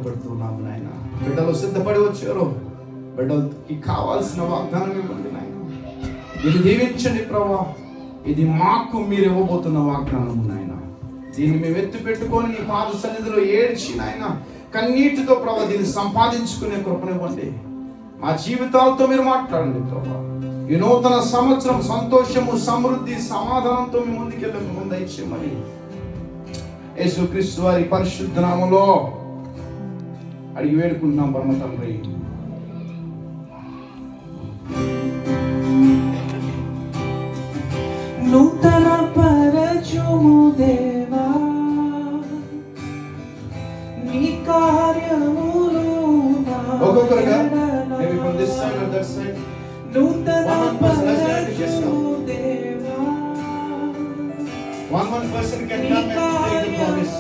పెడుతున్నాము నాయన. బిడ్డలు సిద్ధపడి వచ్చారు, బిడ్డలకి కావాల్సిన వాగ్దానం ఇవ్వండి నాయన. ఇది దీవించండి ప్రభా. ఇది మాకు మీరు ఇవ్వబోతున్న వాగ్దానం నాయన. దీన్ని మేము ఎత్తి పెట్టుకొని మీ పాద సన్నిధిలో ఏడ్చి నాయన కన్నీటితో ప్రభా దీన్ని సంపాదించుకునే కృపనివ్వండి. మా జీవితాలతో మీరు మాట్లాడండి ప్రభా. ఈ నూతన సంవత్సరం సంతోషము, సమృద్ధి, సమాధానంతో మీ ముందుకెళ్ళి ముందు ఇచ్చేమని యేసుక్రీస్తు వారి పరిశుద్ధ నామములో అడిగి వేడుకుంటున్నాం పరమ తండ్రి. నూతన పరచుము దేవా నీ కార్యములు ఒక్కొక్కరుగా maybe from this side or that side. నూతన పరచుము దేవా one person can come and take the promise.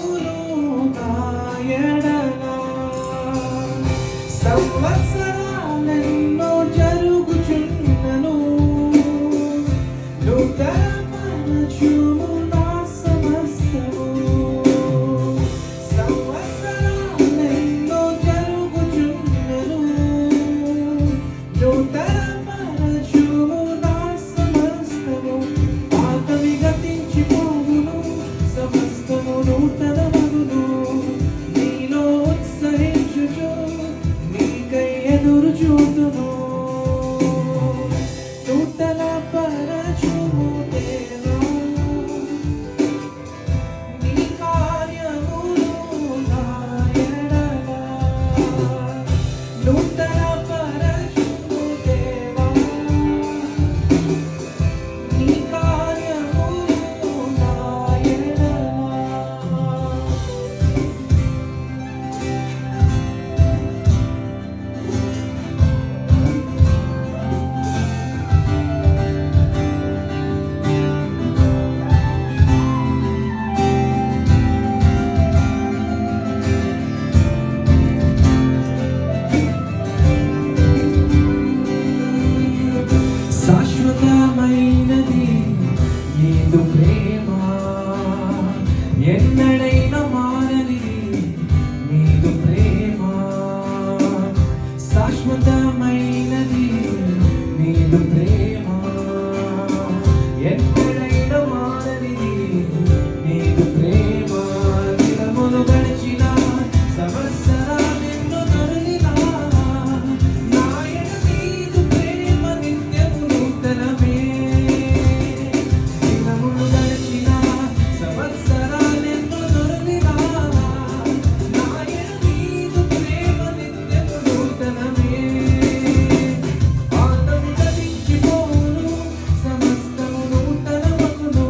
సంవత్సరాలెన్నో జరుగుచున్నను నూతన పరచుము నా సమస్తము. సంవత్సరాలెన్నో జరుగుచున్నను నూతన పరచుము నా సమస్తము. పాతవి గతించిపోవును, సమస్తము నూతనమగును. నీలో ఉత్సహించుచు నీకై ఎదురు చూతును. నూతన పరచుము దేవా నీ కార్యములు నా ఎడల. నూతన పరచుము దేవా నీ కార్యములు నా ఎడల. శాశ్వతమైనది నీదు ప్రేమ, ఎన్నడైనా మారని నీదు ప్రేమ. శాశ్వతమైనది నీదు ప్రేమ, ఎన్నడైనా మారని నీదు ప్రేమ. దినములు గడిచిన సంవత్సరాలెన్నో తరలినా నాయన నీదు ప్రేమ నిత్యము నూతనమే. దినములు గడిచిన సంవత్సరాలెన్నో తరలినా నాయన నీదు ప్రేమ నిత్యము నూతనమే. పాతవి గతించిపోవును, సమస్తము నూతనమగును.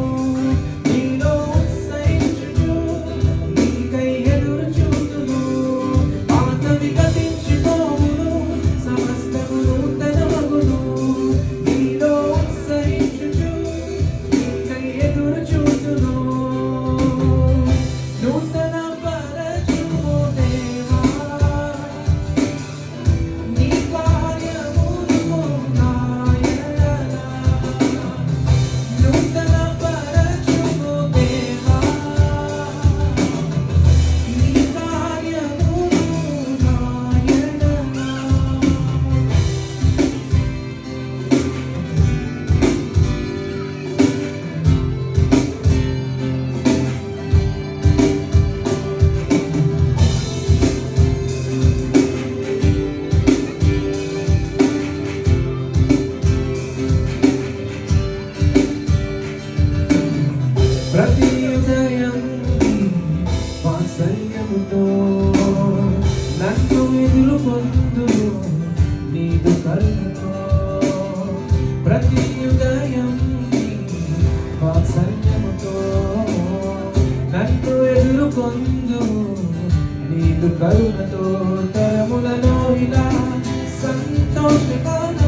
నీలో ఉత్సహించుచు నీకై ఎదురు చూతును. పాతవి గతించిపోవును, సమస్తము నూతనమగును. నీలో ఉత్సహించుచు నీకై ఎదురు చూతును. నూతన పరచుము దేవా నీ కార్యములు నా ఎడల. నూతన పరచుము దేవా నీ కార్యములు నా ఎడల. ప్రతి ఉదయం వాత్సల్యముతో నన్ను ఎదుర్కొందు నీదు కరుణతో. ప్రతి ఉదయం వాత్సల్యముతో నన్ను ఎదుర్కొందు నీదు కరుణతో. తరములలో ఇలా సంతోషకాల